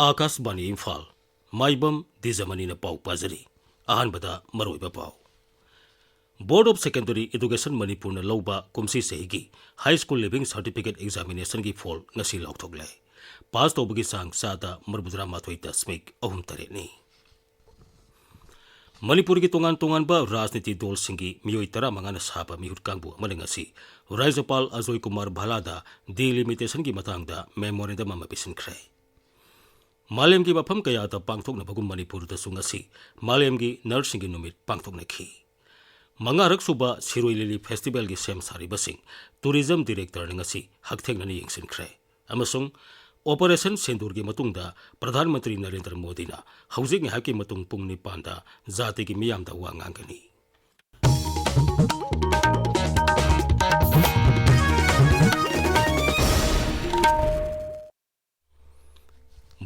Akashbani Imphal, Maibam Dwijamani na pau pazari, ahanbada maroiba pau. Board of Secondary Education Manipur na lauba kumsi sehigi High School Living Certificate Examination gi fall ngasi lauktogle. Pass tobagi sang sada marbudra mathoi tasmik ahum tareni. Manipur gi tongan ba rajniti dol singi miyoi tara mangana sahaba mihut kangbu malengasi Rajapal Ajoy Kumar Bhalada delimitation gi matangda memorandum amapisin kray. Malem gi bapam kaya ta pangthok na bagum Manipur da sungasi Malem gi nursing gi numit pangthok na khi. Mangarak suba Siroi Lili Festival gi sem sari basing Tourism Director ngasi haktheng na ni yengsin kray. Amasung Operation Sindur gi matungda Pradhan Mantri Narendra Modi na haujik ngahaki matung pung nipanda zati gi miyam da wangangani.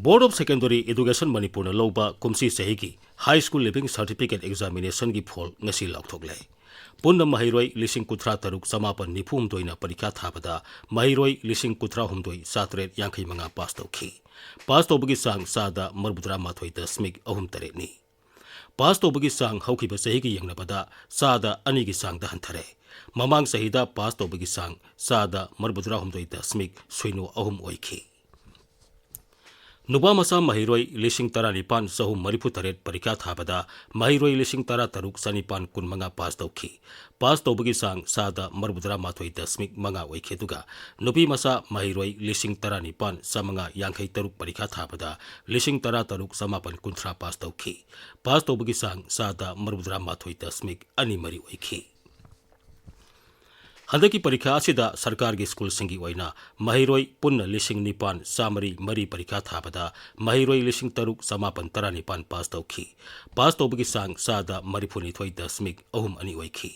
Board of Secondary Education Manipur na lauba kumsi sehigi High School Living Certificate Examination gi fall ngasi lauktogle. Punna mahiroi lising kutra taruk samapan nipum doi na parikha thabada mahiroi lising kutra humdoi satret yangkai manga pass tauki. Pass tobagi sang sada marbudra mathoi dasmik ahum taretni. Pass tobagi sang haukiba sehigi yangnabada sada anigi sang dahan thare. Mamang sahida pass tobagi sang sada marbudra humdoi dasmik suino ahum oiki. Nuba masa mahiroi lising tara nipan sahum maripu taret parikha thabada mahiroi lising tara taruk sanipan kun manga pass tauki. Pass tobagi sang sada marbudra mathoi dasmik manga oikeduga nubi masa mahiroi lising tara nipan sa manga yangkai taruk parikha thabada lising tara taruk samapan kuntra pass tauki. Pass tobagi sang sada marbudra mathoi dasmik ani mari oiki. Handaki parikha asida sarkar gi school singi waina mahiroi punna lising nipan samari mari parikha thabada mahiroi lising taruk samapan tara nipan pass tauki. Pass tobagi sang sada maripuni thoi dasmik ahum ani oiki.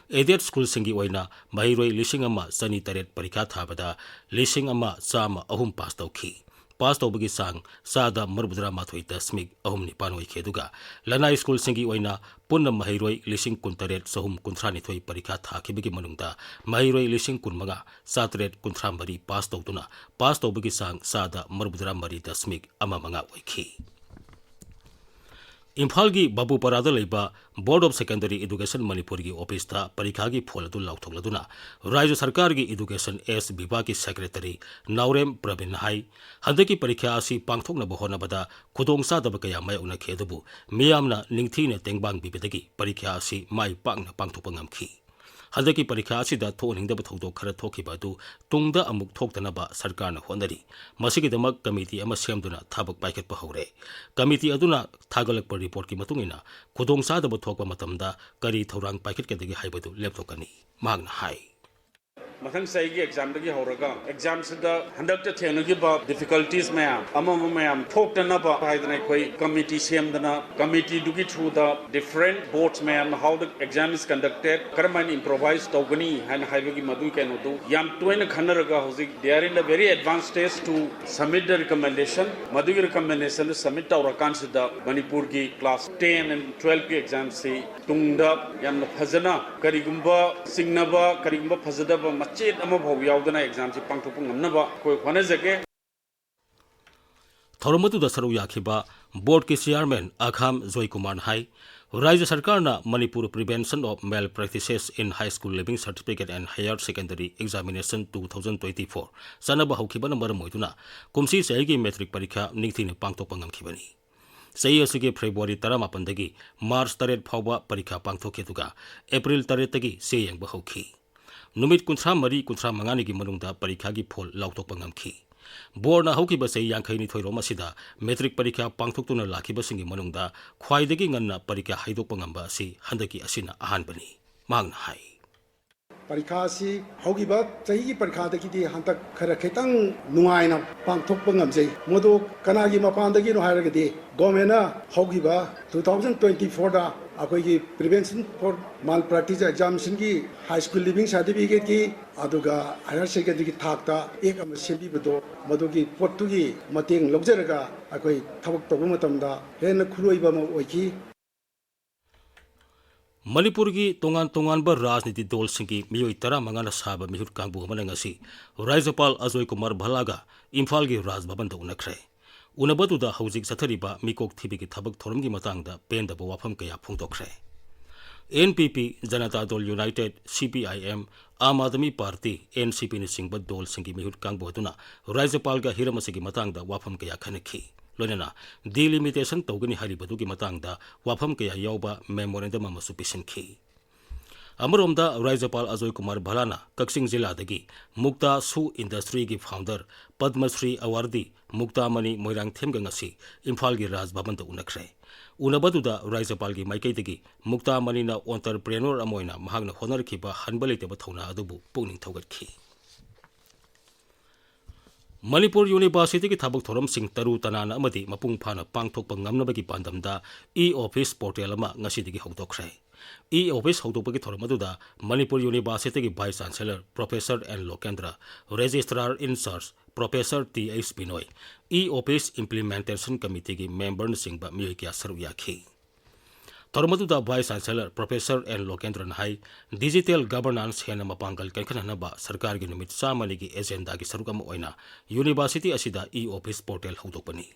Edet school singi waina mahiroi lising ama sani taret parikha thabada lising ama sama ahum pass tauki. Pass tobagi sang sada marbudra mathoi dasmik ahum nipan oikeduga Lanai school singi waina punna mahiroi lising kuntaret sahum kuntrani thoi parikha thakibagi manungda mahiroi lising kunmanga satret kuntra mari pass tawtuna pass tobagi sang sada marbudra mari dasmik ama manga oiki. Imphal gi Babu Parada leiba Board of Secondary Education Manipur gi office ta parikha gi phol adu lauthokladuna Rajya Sarkar gi Education S Bibha gi Secretary Naurem Pravin hai handaki parikha asi pangthokna bahona bada khudongsa daba kaya mai una khedubu miyamna ningthina tengbang bibedagi parikha asi mai pakna pangthokpa ngamkhi. Handaki parikha asida thoningda bathokdo khara thokiba du tungda amuk thoktanaba sarkarna honari masigidamak committee ama semduna thabak paikhatpa hore. Committee aduna thagalakpa report ki matungina khudongsa daba thokpa matamda kari thorang paikhatkadagi haibadu lepthokani magna hai. Mathang saigi exam dagi horaga exam sida handakta thengagi ba difficulties mayam mayam thokdana ba haidana koi committee semdana committee dugi through the different boards mayam how the exam is conducted karaman improvise togani and haibagi madu kanu do yam toina khanaraga hozik they are in a very advanced stage to submit the recommendation madu recommendation submit aurakan sida Manipur gi class 10 and 12 ki exam se tungda yam phajana karigumba singnaba karigumba phajadaba Chit ama bhaw yaudana exam si pangthopung namnaba koi khonajage Thoromatu da saru yakhiba board ke chairman Akham Joy Kumar hai Rajya Sarkar na Manipur Prevention of Malpractices in High School Living Certificate and Higher Secondary Examination 2024 sanaba haukiba na maram moiduna kumsi saigi metric parikha ningthina pangthokpa ngamkhibani. Sei asige February 18 dagi March 3 phawba parikha pangthokheduga April 3 dagi se yengba hauki. Numit kuntra mari kuntra mangani gi manungda parikha gi phol lautokpa ngamkhi. Board na haukiba sei yangkhai ni thoiro masida metric parikha pangthoktuna lakhiba singi manungda khwaidagi nganna parikha haidokpa ngamba si handaki asina ahanbani magna hai. Parikha si haukiba chahi parikha dagi di hantak khara khetang nungaina pangthokpa ngamjai modu kanagi mapandagi no hairagadi government na haukiba 2024 da akoigi prevention for malpractice examination ki high school living certificate ki aduga higher secondary ki thakta ek ama sembi bedo madugi pottu gi mateng lobjaraga akoi thabak tobu matamda hena khuloiba ma oiki. Manipur gi tongan ba rajniti dol singi miyoi tara mangana saba mihut kangbu manangasi Rajapal Ajoy Kumar Bhalaga Imphal gi Raj Bhaban da unakre. उनबदुदा हौजिक चथरिबा मिकोक थिबिगी थबक थोरमगी मतंगदा पेंदबा वाफम कया फोंदोखरे NPP Janata Dal United CPIM आम आदमी party NCP नि सिंगबा दल सिंगी मिहुत कांगबोदुना राज्यपालगा हिरमसिगी मतंगदा वाफम कया खनखी लोनेना delimitation तौगनी हरिबदुगी मतंगदा वाफम कया यावबा memorandum अमसु पिसनखी अमरोमदा राज्यपाल अजय कुमार भलाना कक्सिंग जिलादगी मुक्ता सु industry की फाउंडर पद्मश्री अवार्डी मुक्ता मनी मोइरांग थेमगंगसी इम्फाल की राजभवन उनखरे उनबदुदा राज्यपाल की माइकैदगी मुक्ता मनीना एंटरप्रेन्योर अमोइना महागना होनरखिबा हनबलेतेबा थौना अदुबु पुनिंग थौगतखी मणिपुर यूनिवर्सिटी की थबक थोरम सिंह तरु तनाना अमदी मपुंग फाना पांगथोकपा ngamnabagi pandamda e-office portal ama ngasidigi hौदोखरे e-office हौदोकपगी थोरम अदुदा मणिपुर यूनिवर्सिटी की vice chancellor professor N Lokendra registrar in charge professor TH Binoy e-office implementation committee की मेंबर सिंगबा मियोय क्या सरुक याखी थोरमदुदा vice chancellor professor N Lokendra हाई डिजिटल गवर्नेंस हेना मपांगल कनखनबा सरकार की नुमित चामनी की एजेंडा की सरुकम ओइना यूनिवर्सिटी असिदा e-office पोर्टल हौदोकपनी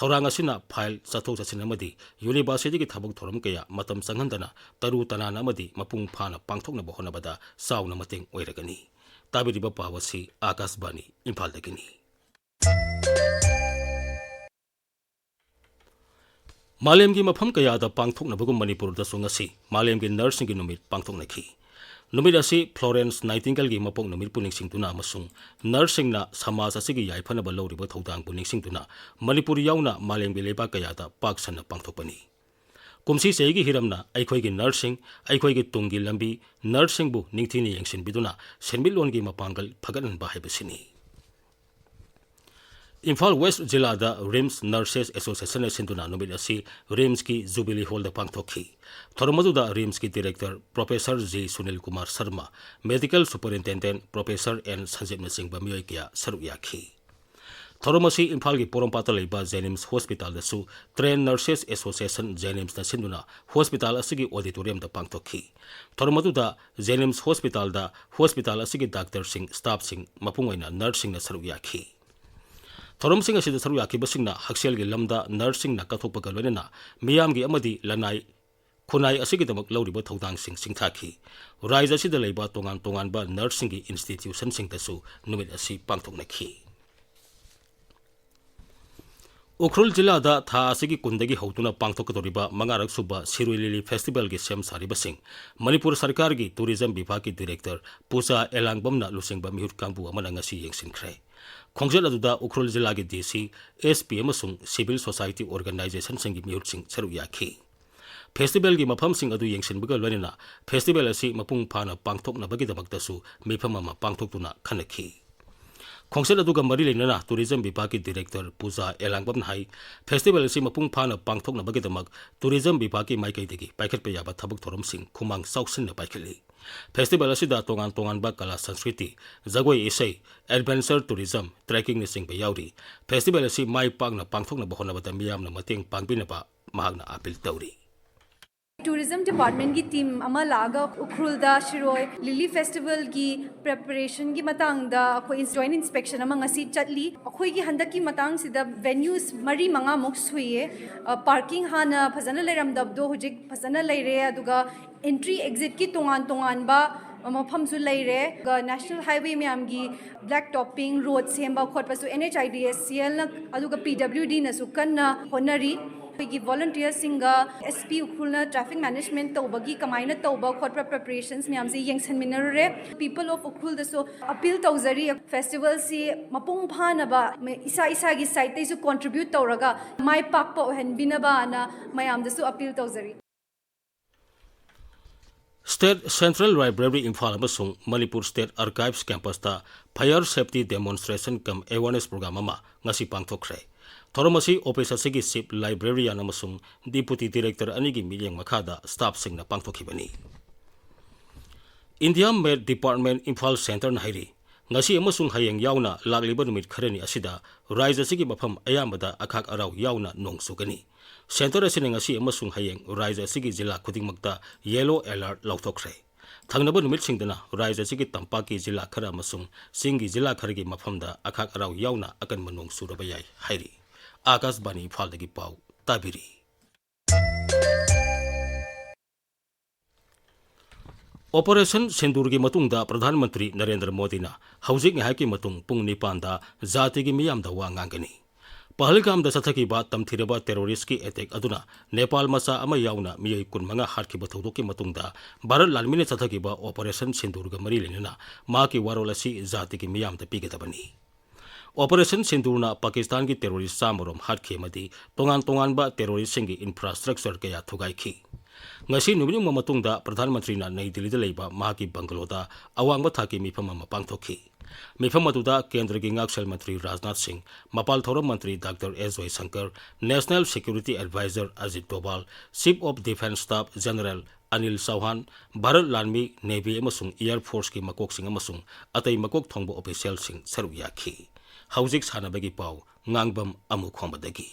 थौरांग असिना फाइल चथो चसिनमदी यूनिवर्सिटी की थबक थोरम कया मतम संगंदना तरु तनानामदी मपुंग फाना पांगथोकनबा होनबदा साउना मतेंग ओइरगनी ताबिरिबा पावसी आकाशवाणी इम्फालदगिनी मालेम की मफम कयादा पांगथोकनबगुम मणिपुर दसुंगसी मालेम की नर्सिंग की नुमित पांगथोकनखी नुमित असी फ्लोरेंस नाइटिंगेल की मपोक नुमित पुनिंगसिंगतुना अमसुंग नर्सिंगना समाज असिगी याइफनबा लौरिबा थौदांग पुनिंगसिंगतुना मणिपुर याउना मालेम की लेबा कयादा पाकसना पांगथोकपनी कुमसी सेगी हिरमना अखोइगी नर्सिंग अखोइगी तुंगी लंबी नर्सिंगबु निंगथिनी येंगसिनबिदुना सेनमिलोनगी मपांगल फगनबा हाइबसिनी इम्फाल वेस्ट जिला रिम्स नर्सेस एसोसिएशन सिंधुना नुमित असी रिम्स की जुबिली हॉल पांगथोखी थोरमदुदा रिम्स की director professor G Sunil Kumar Sharma medical superintendent professor N Sanjeev Singh मियोय क्या सरुक याखी थोरमसी इम्फाल की पोरमपाता लेबा जेनिम्स हॉस्पिटल दसु ट्रेन नर्सेस एसोसिएशन जेनिम्स ना सिंधुना हॉस्पिटल असिगी ऑडिटोरियम दा पांगथोखी थोरमदुदा जेनिम्स हॉस्पिटल असिगी डॉक्टर सिंह स्टाफ सिंह मपुंगोइना नर्सिंग ना सरुक याखी थोरमसिंग असिदा सरुक याखिबसिंगना हक्सेल की लमदा नर्सिंग ना कथोकपगा लोइना मियाम की अमदी लनाई खुनाई असिगिदमक लौरिबा थौदांगसिंग सिंगथाखी राज्य असिदा लेबा तोंगान तोंगानबा नर्सिंग की इंस्टीट्यूशन सिंगदसु नुमित असी पांगथोकनखी उखरुल जिला था असिगी कुंदगी हौतुना पांगथोकदोरिबा मंगारक सुबा सिरुई लिली फेस्टिवल की सेम सारिबसिंग मणिपुर सरकार की टूरिज्म विभाग की डायरेक्टर पूजा एलांगबमना लुसिंगबा मिहुत कांगबु अमना ngasi येंगसिनख्रे खोंगजल अदुदा उखरुल जिला की DC SP अमसुंग सिविल सोसाइटी ऑर्गेनाइजेशन सिंग मिहुत सिंग सरुक याखी फेस्टिवल की मफम सिंग अदु येंगसिनबगा लोइना फेस्टिवल असि मपुंग फाना पांगथोकनबगिदमक्तसु मिफम अमा पांगथोकतुना खनखी खोंगसल अदुगा मरी लेना टूरिज्म विभाग की डायरेक्टर पूजा एलांगबम हाई फेस्टिवल असि मपुंग फाना पांगथोकनबगिदमक टूरिज्म विभाग की माइकैदगी पाइखटपा याबा थबक थोरमसिंग खुमांग साउसिनना पाइखली फेस्टिवल असिदा तोंगान तोंगानबा कला संस्कृति जगोई इसै एडवेंचर टूरिज्म ट्रैकिंग निसिंगबा याउरी फेस्टिवल असि माइ पाकना पांगथोकनबा होनबदा मियामना मतेंग पांगबिनबा महागना अपील तौरी टूरिज्म डिपार्टमेंट की टीम अमा लागा उखरुलदा शिरोय लिली फेस्टिवल की प्रिपरेशन की मतंगदा अखोई जॉइंट इंस्पेक्शन अमा ngasi चटली अखोई की हंदक की मतंग सिदा वेन्यूज मरी मंगा मुक सुइए पार्किंग हाना फजना लेरमदबदो हुजिक फजना लेरे अदुगा एंट्री एग्जिट की तोंगान बा मफमसु लेरे नेशनल हाईवे म्यामगी ब्लैक टॉपिंग रोड सेम्बा खोटपसु NHIDSCL अदुगा PWD नसु कन्ना होनरी की वॉलंटियर सिंगा SP उखरुलना ट्रैफिक मैनेजमेंट तौबगी कमाइना तौबा खोटपा प्रिपरेशंस म्याम से येंगसनमिनरे पीपल ऑफ उखरुल दसो अपील तौजरी फेस्टिवल से मपुंग फानबा इसा इसा की साइट तेसु कंट्रीब्यूट तौरगा माइ पाकपा ओहनबिनबा ना मयाम दसु अपील तौजरी स्टेट सेंट्रल लाइब्रेरी इम्फाल अमसुंग Manipur state archives campus fire safety demonstration cum awareness programme ngasi पांगथोखरे थोरमसी ऑफिस असिगी चीफ लाइब्रेरियन अमसुंग डिप्यूटी डायरेक्टर अनिगी मिलियंग मखादा स्टाफ सिंगना पांगथोखिबनी India met department Imphal centre नाइरी ngasi अमसुंग हयेंग यावना लागलिबा नुमित खरेनी असिदा राज्य असिगी मफम अयामबदा अखाक अराव यावना नोंगसुगनी सेंटर असिने ngasi अमसुंग हयेंग राज्य असिगी जिला खुदिंगमक्ता येलो अलर्ट लौथोखरे थंगनबा नुमित सिंगदना राज्य असिगी तंपाकी जिला खरा अमसुंग सिंगी जिला खरगी मफमदा अखाक अराव यावना अकन मनोंग सुरबा याय हाइरी Akashbani Imphaldagi Pau Tabiri. Operation Sindurgi matungda Pradhan Mantri Narendra Modi na haujik ngahaki matung pung nipanda zati gi miyam da wa ngangani. Pahalgam da sathaki ba tamthiraba terrorist ki attack aduna Nepal masa ama yauna miyai kun manga harki bathudo ki matungda Bharat lalmine sathaki ba Operation Sindurga mari lenina ma ki warolasi zati gi miyam da pigetabani. Operation Sindurna Pakistan ki terrorist samurom harki madi tongan ba terrorist singi infrastructure kaya thugai ki. Ngasi nubinung mamatungda Pradhan Mantri na Nai Delhi da leiba mahaki bangaloda awang bathaki mifam ama pangthokhi. Mifam atuda Kendra gi Ngaksel Mantri Rajnath Singh, Mapal Thoram Mantri Dr. S. Shankar, National Security Advisor Ajit Doval, Chief of Defence Staff General Anil Chauhan, Bharat Lalmi Navy amasung Air Force ki makok sing amasung atay makok thongbo official sing saru yakhi. Haujik sanabagi pau Ngangbam Amukhomba dagi.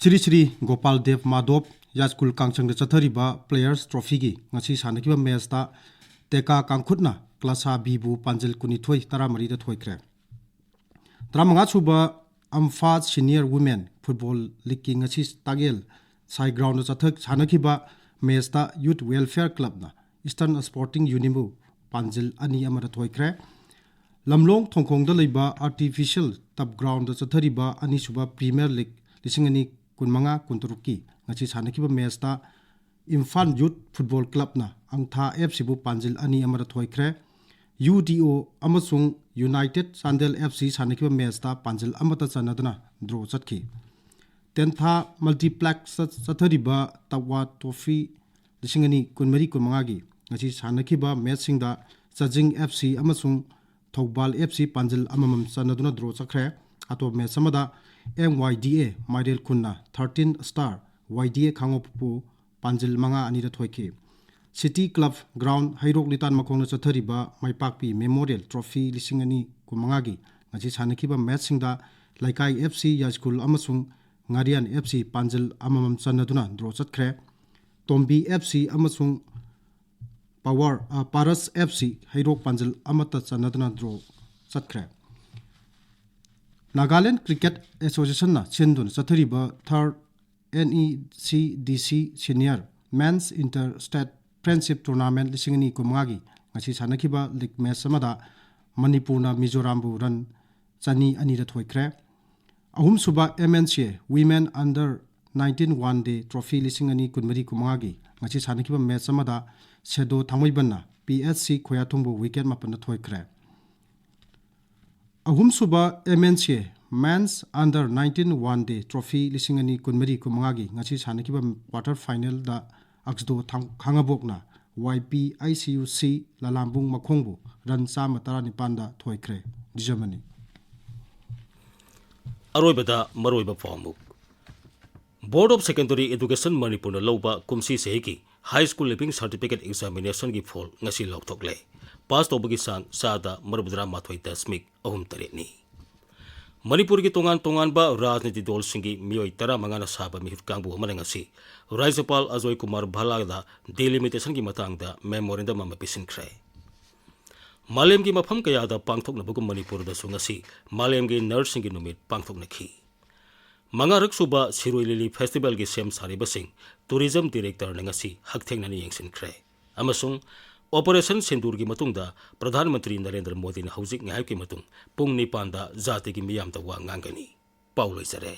Sri Sri Gopal Dev Madhop Yaskul Kangchang Chathariba Players Trophy gi ngasi sanakiba match ta teka kangkhutna klasa bibu panjil kunithoi taramari da thoikre tramanga chuba Imphal Senior Women Football League ki ngasi tagel sai ground chathak sanakiba match ta Youth Welfare Club na Eastern Sporting Unimu panjil ani amara thoikre lamlong thongkhong da leiba artificial tab ground chathariba ani suba Premier League lisingani kunmanga kunturuki ngachi sanakiba match ta Imphal Youth Football Club na angtha FC bu panjil ani amara thoikre UDO amasung United Sandel FC sanakiba match ta panjil amata chanaduna draw chatki tentha multiplex chathariba tawa trophy lisingani kunmari kunmanga gi ngachi sanakiba match singda Chajing FC amasung Thoubal FC panjil amamam chanaduna draw chakre ato match samada MYDA Maidel Kunna 13 star YDA Khangopu Panjil Manga Anira Thoiki City Club Ground Hairok Litan Makong Chathariba Maipakpi Memorial Trophy Lisingani Kumangagi Ngaji Sanakiba Matchingda Laikai FC Yajkul Amasung Ngarian FC Panjil Amamam Chanaduna Draw Chatkre Tombi FC Amasung Power Paras FC Hairok Panjil Amata Chanaduna Draw Chatkre Nagaland Cricket Association na Chindun Chathariba 3rd NECDC Senior Men's Interstate Friendship Tournament lisingani kumagi ngasi sanakiba league match samada Manipur na Mizoram bu run chani ani da thoikre ahum suba MNC Women Under 19 One Day Trophy lisingani kunmari kumagi ngasi sanakiba match samada Sedo Thangmoibanna PSC Khoyathungbu wicket mapan da thoikre ahum suba MNC Men's Under 19 One Day Trophy lisingani kunmari kumangagi ngasi sanakiba quarter final da Aksdo Khangabokna YPICUC Lalambung Makhongbu ran sama tarani panda thoikre Dwijamani Aroibada Maroiba Phamuk Board of Secondary Education Manipur na Loba Kumsi Sehiki High School Living Certificate Examination gi fall ngasi lawthokle pass tobagi sang sada marabdra mathoi dasmik ahum taretni Manipur ki tongan ba rajniti dol singi miyoi tara mangana saba mihut kangbu amanangasi Rajapal Ajoy Kumar Bhalagda delimitation ki matangda memorandum ama pisinkre Malem ki mafam kaya da pangthok na bukum Manipur da sungasi Malem ki nursing ki numit pangthok nakhi Mangarak suba Siroi Lili Festival ki sem sari basing tourism director nangasi haktheng nani yengsinkre amasung Operation Sindurgi matungda Pradhan Mantri Narendra Modi na haujik ngahai ki matung pung nipanda zati ki miyam ta wa ngangani Pauloi sare